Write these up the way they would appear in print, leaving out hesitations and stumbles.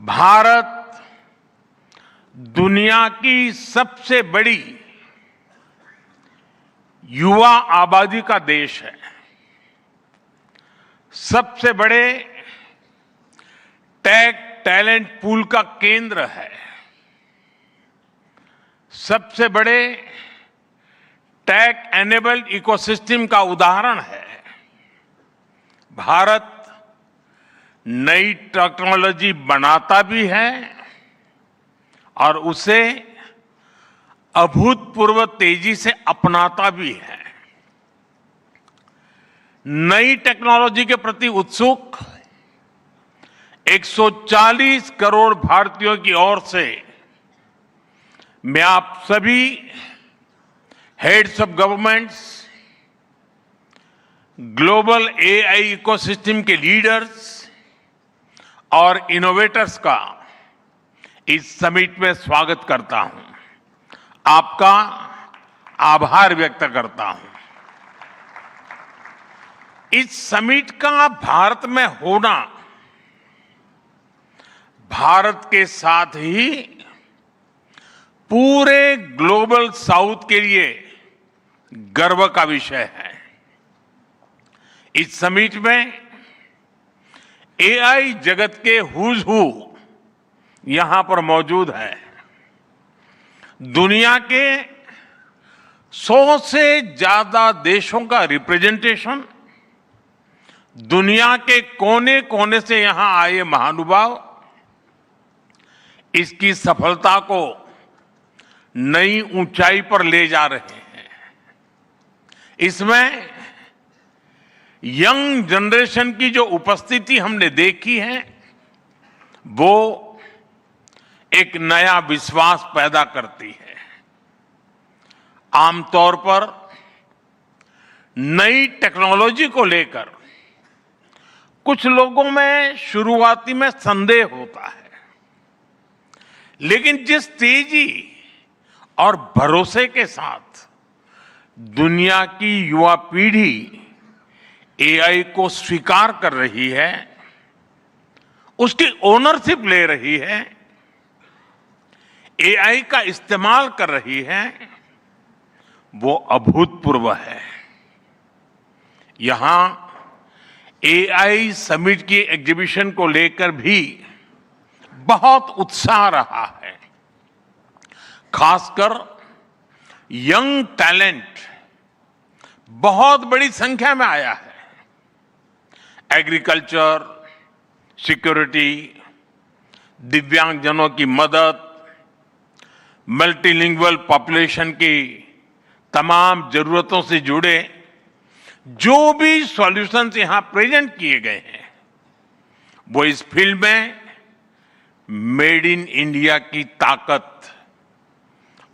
भारत दुनिया की सबसे बड़ी युवा आबादी का देश है। सबसे बड़े टेक टैलेंट पूल का केंद्र है। सबसे बड़े टेक एनेबल्ड इकोसिस्टम का उदाहरण है। भारत नई टेक्नोलॉजी बनाता भी है और उसे अभूतपूर्व तेजी से अपनाता भी है। नई टेक्नोलॉजी के प्रति उत्सुक 140 करोड़ भारतीयों की ओर से मैं आप सभी heads of governments, global AI ecosystem के लीडर्स और इनोवेटर्स का इस समिट में स्वागत करता हूं। आपका आभार व्यक्त करता हूं। इस समिट का भारत में होना भारत के साथ ही पूरे ग्लोबल साउथ के लिए गर्व का विषय है। इस समिट में एआई जगत के हुज हू यहां पर मौजूद है। दुनिया के 100 से ज्यादा देशों का रिप्रेजेंटेशन, दुनिया के कोने कोने से यहां आए महानुभाव इसकी सफलता को नई ऊंचाई पर ले जा रहे हैं। इसमें यंग जनरेशन की जो उपस्थिति हमने देखी है वो एक नया विश्वास पैदा करती है। आमतौर पर नई टेक्नोलॉजी को लेकर कुछ लोगों में शुरुआती में संदेह होता है, लेकिन जिस तेजी और भरोसे के साथ दुनिया की युवा पीढ़ी एआई को स्वीकार कर रही है, उसकी ओनरशिप ले रही है, एआई का इस्तेमाल कर रही है, वो अभूतपूर्व है। यहां एआई समिट की एग्जीबिशन को लेकर भी बहुत उत्साह रहा है। खासकर यंग टैलेंट बहुत बड़ी संख्या में आया है। एग्रीकल्चर, सिक्योरिटी, दिव्यांगजनों की मदद, मल्टीलिंगुअल पॉपुलेशन की तमाम जरूरतों से जुड़े जो भी सॉल्यूशंस यहां प्रेजेंट किए गए हैं वो इस फील्ड में मेड इन इंडिया की ताकत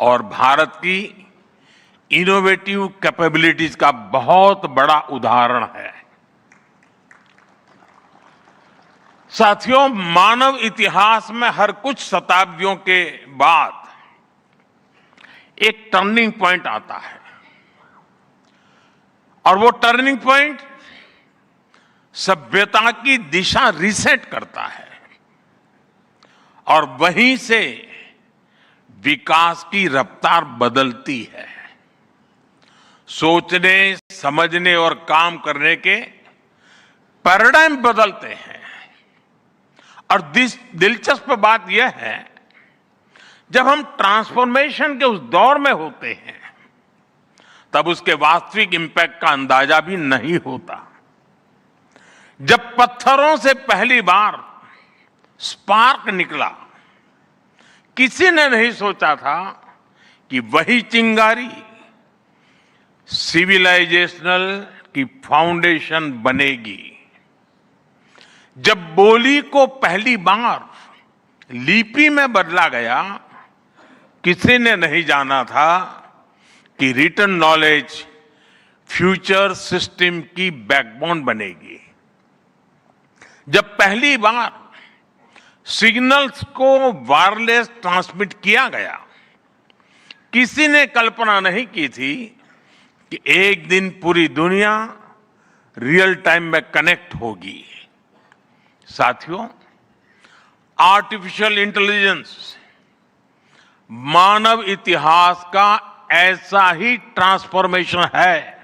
और भारत की इनोवेटिव कैपेबिलिटीज का बहुत बड़ा उदाहरण है। साथियों, मानव इतिहास में हर कुछ शताब्दियों के बाद एक टर्निंग पॉइंट आता है और वो टर्निंग पॉइंट सभ्यता की दिशा रीसेट करता है और वहीं से विकास की रफ्तार बदलती है। सोचने, समझने और काम करने के पैराडाइम बदलते हैं। और दिलचस्प बात यह है, जब हम ट्रांसफॉर्मेशन के उस दौर में होते हैं तब उसके वास्तविक इंपैक्ट का अंदाजा भी नहीं होता। जब पत्थरों से पहली बार स्पार्क निकला, किसी ने नहीं सोचा था कि वही चिंगारी सिविलाइजेशनल की फाउंडेशन बनेगी। जब बोली को पहली बार लिपि में बदला गया, किसी ने नहीं जाना था कि रिटन नॉलेज फ्यूचर सिस्टम की बैकबोन बनेगी। जब पहली बार सिग्नल्स को वायरलेस ट्रांसमिट किया गया, किसी ने कल्पना नहीं की थी कि एक दिन पूरी दुनिया रियल टाइम में कनेक्ट होगी। साथियों, आर्टिफिशियल इंटेलिजेंस मानव इतिहास का ऐसा ही ट्रांसफॉर्मेशन है।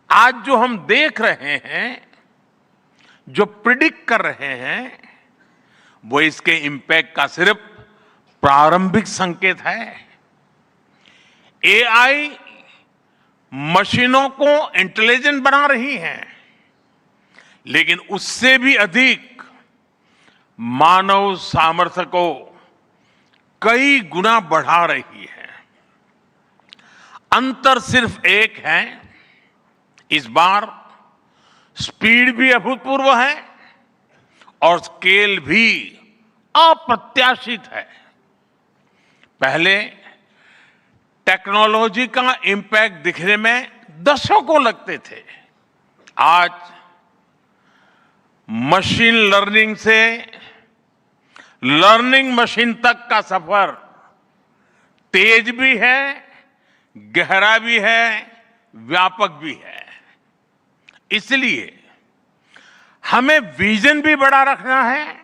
आज जो हम देख रहे हैं, जो प्रिडिक्ट कर रहे हैं, वो इसके इंपैक्ट का सिर्फ प्रारंभिक संकेत है। एआई मशीनों को इंटेलिजेंट बना रही है, लेकिन उससे भी अधिक मानव सामर्थ्य को कई गुना बढ़ा रही है। अंतर सिर्फ एक है, इस बार स्पीड भी अभूतपूर्व है और स्केल भी अप्रत्याशित है। पहले टेक्नोलॉजी का इंपैक्ट दिखने में दशकों लगते थे। आज मशीन लर्निंग से लर्निंग मशीन तक का सफर तेज भी है, गहरा भी है, व्यापक भी है। इसलिए हमें विजन भी बड़ा रखना है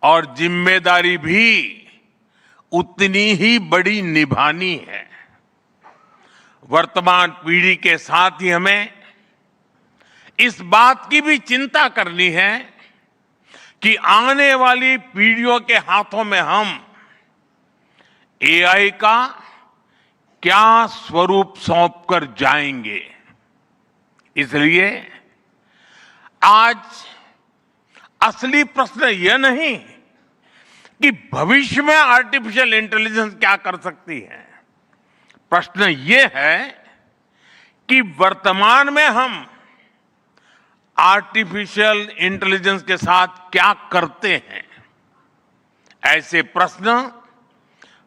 और जिम्मेदारी भी उतनी ही बड़ी निभानी है। वर्तमान पीढ़ी के साथ ही हमें इस बात की भी चिंता करनी है कि आने वाली पीढ़ियों के हाथों में हम एआई का क्या स्वरूप सौंप कर जाएंगे। इसलिए आज असली प्रश्न यह नहीं कि भविष्य में आर्टिफिशियल इंटेलिजेंस क्या कर सकती है। प्रश्न यह है कि वर्तमान में हम आर्टिफिशियल इंटेलिजेंस के साथ क्या करते हैं। ऐसे प्रश्न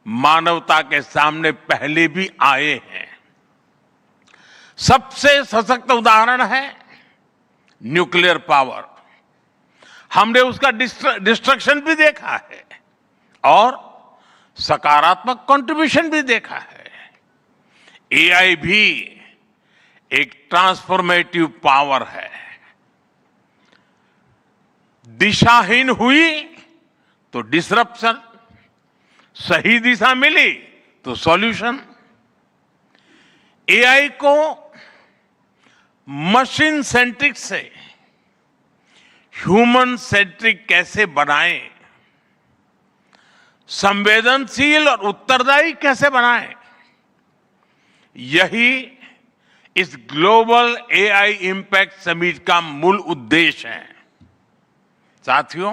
मानवता के सामने पहले भी आए हैं। सबसे सशक्त उदाहरण है न्यूक्लियर पावर। हमने उसका डिस्ट्रक्शन भी देखा है और सकारात्मक कंट्रीब्यूशन भी देखा है। एआई भी एक ट्रांसफॉर्मेटिव पावर है। दिशाहीन हुई तो डिसरप्शन, सही दिशा मिली तो सॉल्यूशन। एआई को मशीन सेंट्रिक से ह्यूमन सेंट्रिक कैसे बनाएं, संवेदनशील और उत्तरदायी कैसे बनाएं, यही इस ग्लोबल एआई इंपैक्ट समिट का मूल उद्देश्य है। साथियों,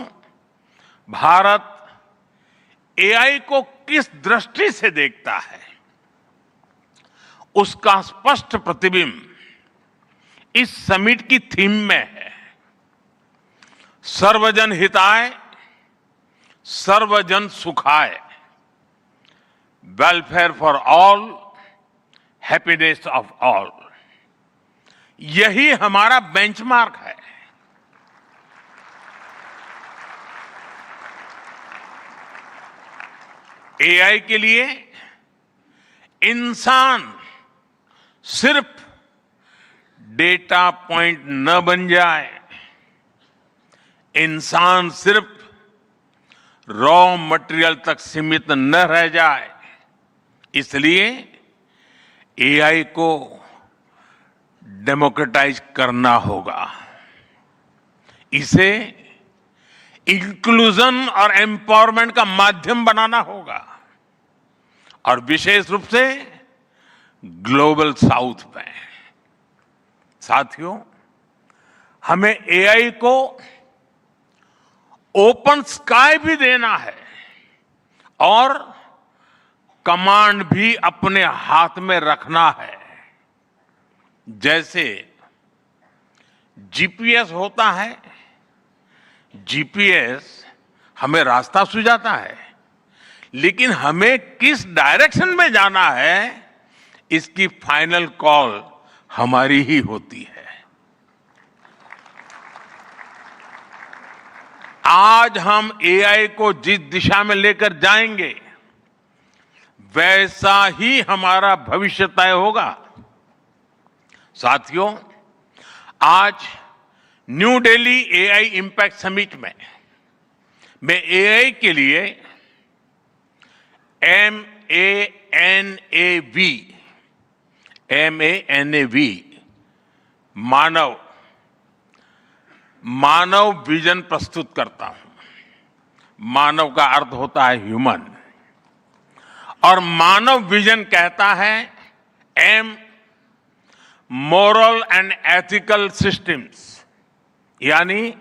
भारत एआई को किस दृष्टि से देखता है, उसका स्पष्ट प्रतिबिंब इस समिट की थीम में है। सर्वजन हिताय, सर्वजन सुखाय, welfare for all, happiness of all. यही हमारा बेंचमार्क है। एआई के लिए इंसान सिर्फ डेटा पॉइंट न बन जाए, इंसान सिर्फ रॉ मटेरियल तक सीमित न रह जाए। इसलिए एआई को डेमोक्रेटाइज करना होगा, इसे इंक्लूजन और एम्पावरमेंट का माध्यम बनाना होगा और विशेष रूप से ग्लोबल साउथ में। साथियों, हमें एआई को ओपन स्काई भी देना है और कमांड भी अपने हाथ में रखना है। जैसे जीपीएस होता है, जीपीएस हमें रास्ता सुझाता है, लेकिन हमें किस डायरेक्शन में जाना है इसकी फाइनल कॉल हमारी ही होती है। आज हम एआई को जिस दिशा में लेकर जाएंगे वैसा ही हमारा भविष्य तय होगा। साथियों, आज new Delhi AI impact summit में मैं एआई के लिए MANAV मानव विजन प्रस्तुत करता हूं। मानव का अर्थ होता है ह्यूमन, और मानव विजन कहता है M moral and ethical systems, यानी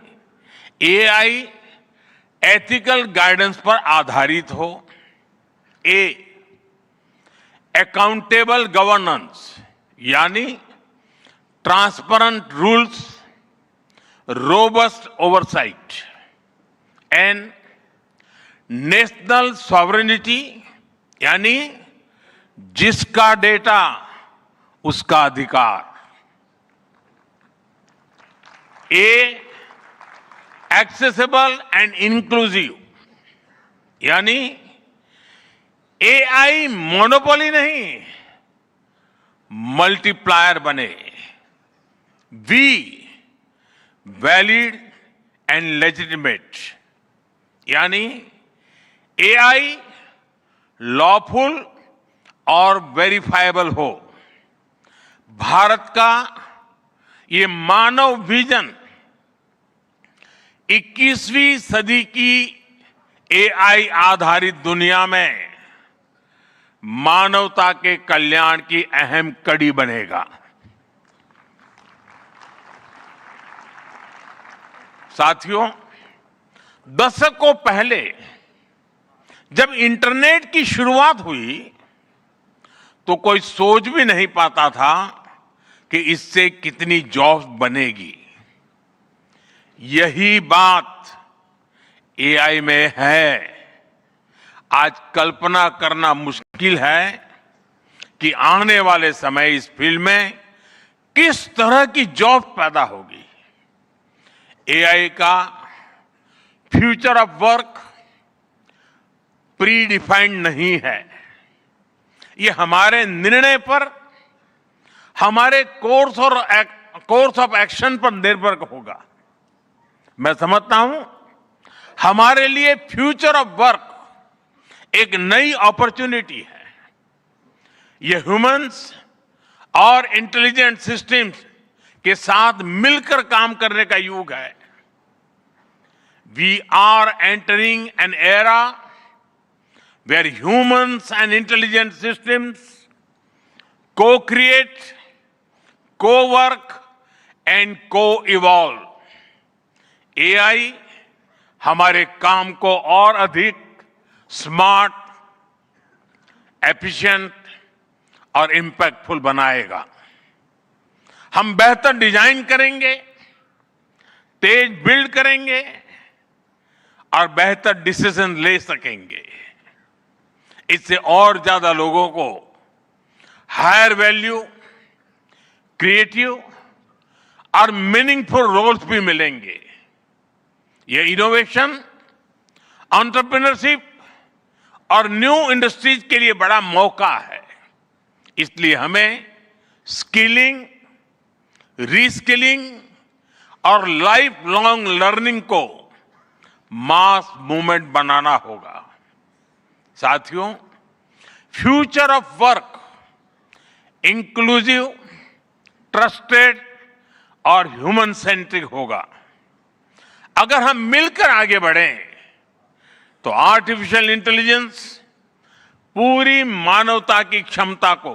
एआई एथिकल गाइडेंस पर आधारित हो। A अकाउंटेबल गवर्नेंस, यानी transparent rules, robust oversight. N national sovereignty, यानी जिसका डेटा उसका अधिकार। A एक्सेसिबल एंड इंक्लूसिव, यानी एआई मोनोपोली नहीं, मल्टीप्लायर बने। V वैलिड एंड लेजिटिमेट, यानी एआई लॉफुल और वेरीफाइबल हो। भारत का ये मानव विजन 21वीं सदी की एआई आधारित दुनिया में मानवता के कल्याण की अहम कड़ी बनेगा। साथियों, दशकों पहले जब इंटरनेट की शुरुआत हुई तो कोई सोच भी नहीं पाता था कि इससे कितनी जॉब्स बनेगी। यही बात एआई में है। आज कल्पना करना मुश्किल है कि आने वाले समय इस फील्ड में किस तरह की जॉब पैदा होगी। एआई का future of work pre defined नहीं है। ये हमारे निर्णय पर, हमारे कोर्स ऑफ एक्शन पर निर्भर होगा। मैं समझता हूं हमारे लिए फ्यूचर ऑफ वर्क एक नई अपॉर्चुनिटी है। ये ह्यूमंस और इंटेलिजेंट सिस्टम्स के साथ मिलकर काम करने का युग है। We are entering an era where humans and intelligent systems co-create, co-work and co-evolve। AI हमारे काम को और अधिक स्मार्ट, एफिशिएंट और इंपैक्टफुल बनाएगा। हम बेहतर डिजाइन करेंगे, तेज बिल्ड करेंगे और बेहतर डिसीजन ले सकेंगे। इससे और ज्यादा लोगों को हायर वैल्यू, क्रिएटिव और मीनिंगफुल रोल्स भी मिलेंगे। ये इनोवेशन, एंटरप्रेन्योरशिप और न्यू इंडस्ट्रीज के लिए बड़ा मौका है। इसलिए हमें स्किलिंग, रीस्किलिंग और लाइफ लॉन्ग लर्निंग को मास मूवमेंट बनाना होगा। साथियों, future of work inclusive, trusted और ह्यूमन सेंट्रिक होगा। अगर हम मिलकर आगे बढ़ें तो आर्टिफिशियल इंटेलिजेंस पूरी मानवता की क्षमता को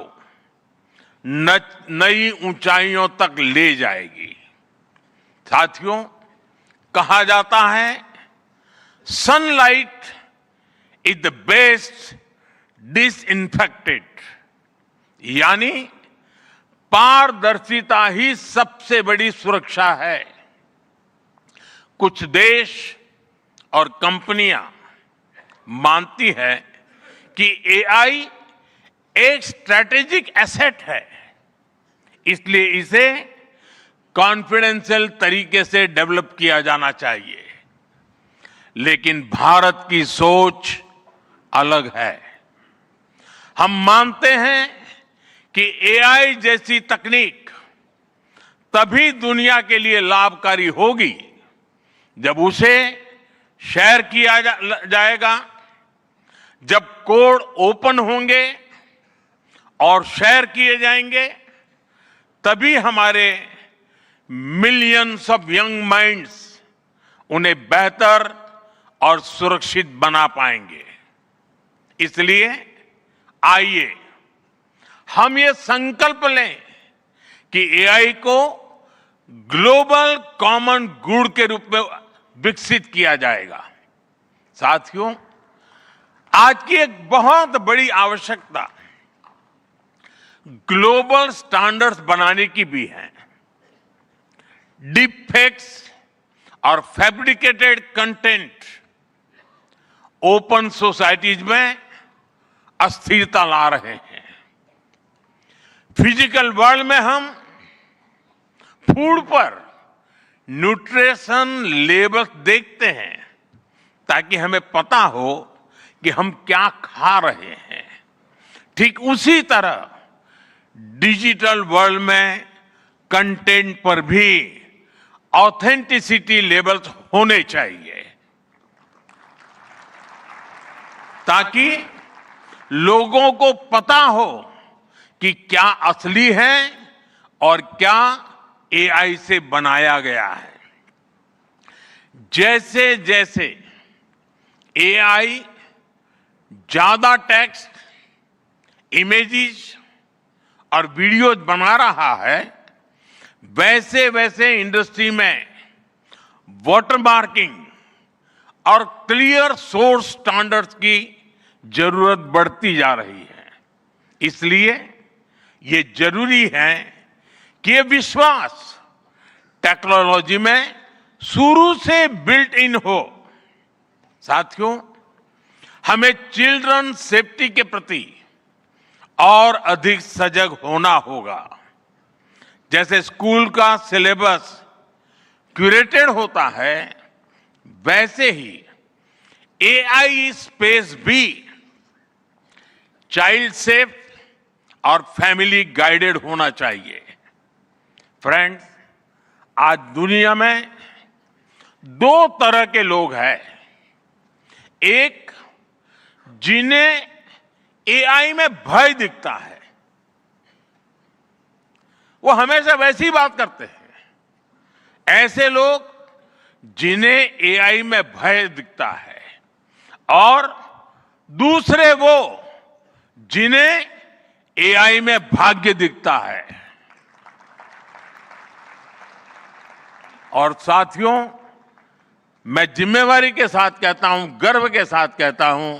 नई ऊंचाइयों तक ले जाएगी। साथियों, कहा जाता है sunlight is the best disinfectant, यानी पारदर्शिता ही सबसे बड़ी सुरक्षा है। कुछ देश और कंपनियां मानती है कि एआई एक स्ट्रैटेजिक एसेट है, इसलिए इसे कॉन्फिडेंशियल तरीके से डेवलप किया जाना चाहिए। लेकिन भारत की सोच अलग है। हम मानते हैं कि एआई जैसी तकनीक तभी दुनिया के लिए लाभकारी होगी जब उसे शेयर किया जाएगा। जब कोड ओपन होंगे और शेयर किए जाएंगे, तभी हमारे मिलियंस ऑफ यंग माइंड्स उन्हें बेहतर और सुरक्षित बना पाएंगे। इसलिए आइए हम ये संकल्प लें कि एआई को ग्लोबल कॉमन गुड के रूप में विकसित किया जाएगा। साथियों, आज की एक बहुत बड़ी आवश्यकता ग्लोबल स्टैंडर्ड्स बनाने की भी है। डीप फेक्स और फैब्रिकेटेड कंटेंट ओपन सोसाइटीज में अस्थिरता ला रहे हैं। फिजिकल वर्ल्ड में हम फूड पर न्यूट्रिशन लेबल्स देखते हैं ताकि हमें पता हो कि हम क्या खा रहे हैं। ठीक उसी तरह डिजिटल वर्ल्ड में कंटेंट पर भी ऑथेंटिसिटी लेवल्स होने चाहिए ताकि लोगों को पता हो कि क्या असली है और क्या एआई से बनाया गया है। जैसे जैसे एआई ज्यादा टेक्स्ट, इमेजेस और वीडियोज बना रहा है, वैसे वैसे इंडस्ट्री में वाटरमार्किंग और क्लियर सोर्स स्टैंडर्ड्स की जरूरत बढ़ती जा रही है। इसलिए ये जरूरी है कि ये विश्वास टेक्नोलॉजी में शुरू से बिल्ट इन हो। साथियों, हमें चिल्ड्रन सेफ्टी के प्रति और अधिक सजग होना होगा। जैसे स्कूल का सिलेबस क्यूरेटेड होता है, वैसे ही एआई स्पेस भी चाइल्ड सेफ और फैमिली गाइडेड होना चाहिए। फ्रेंड्स, आज दुनिया में दो तरह के लोग हैं। एक, जिन्हें एआई में भय दिखता है, वो हमेशा वैसी बात करते हैं। ऐसे लोग जिन्हें एआई में भय दिखता है, और दूसरे वो जिन्हें एआई में भाग्य दिखता है। और साथियों, मैं जिम्मेवारी के साथ कहता हूं, गर्व के साथ कहता हूं,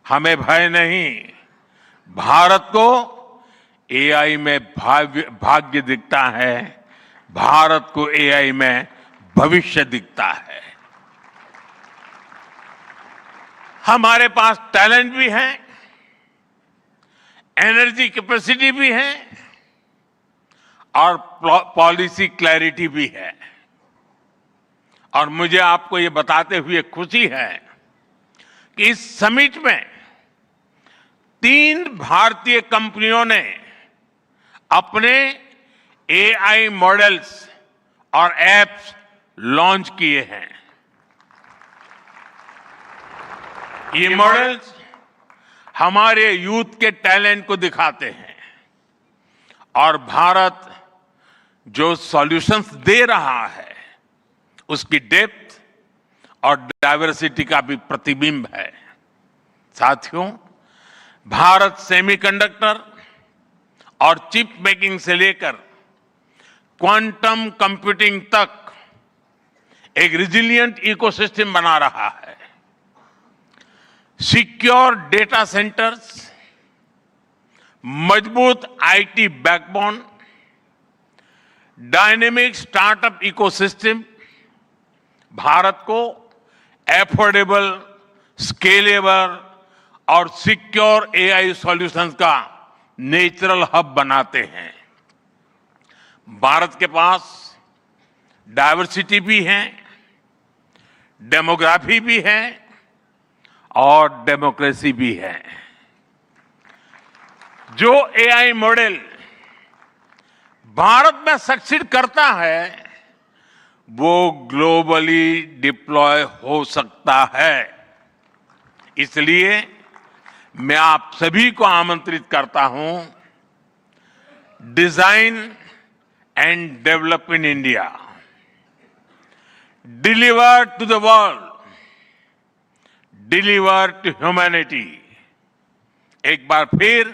हमें भय नहीं, भारत को एआई में भाग्य दिखता है, भारत को एआई में भविष्य दिखता है। हमारे पास टैलेंट भी है, एनर्जी कैपेसिटी भी है और पॉलिसी क्लैरिटी भी है। और मुझे आपको ये बताते हुए खुशी है कि इस समिट में 3 भारतीय कंपनियों ने अपने एआई मॉडल्स और एप्स लॉन्च किए हैं। ये मॉडल्स हमारे यूथ के टैलेंट को दिखाते हैं और भारत जो सॉल्यूशंस दे रहा है उसकी डेप्थ और डाइवर्सिटी का भी प्रतिबिंब है। साथियों, भारत सेमीकंडक्टर और चिप मेकिंग से लेकर क्वांटम कंप्यूटिंग तक एक रिजिलिएंट इकोसिस्टम बना रहा है। सिक्योर डेटा सेंटर्स, मजबूत IT backbone, dynamic startup ecosystem Bharat को एफोर्डेबल, स्केलेबल और सिक्योर एआई सॉल्यूशंस का नेचुरल हब बनाते हैं। भारत के पास डाइवर्सिटी भी है, डेमोग्राफी भी है और डेमोक्रेसी भी है। जो एआई मॉडल भारत में सक्सीड करता है, वो ग्लोबली डिप्लॉय हो सकता है। इसलिए मैं आप सभी को आमंत्रित करता हूं, design and develop in India, deliver to the world, deliver to humanity. एक बार फिर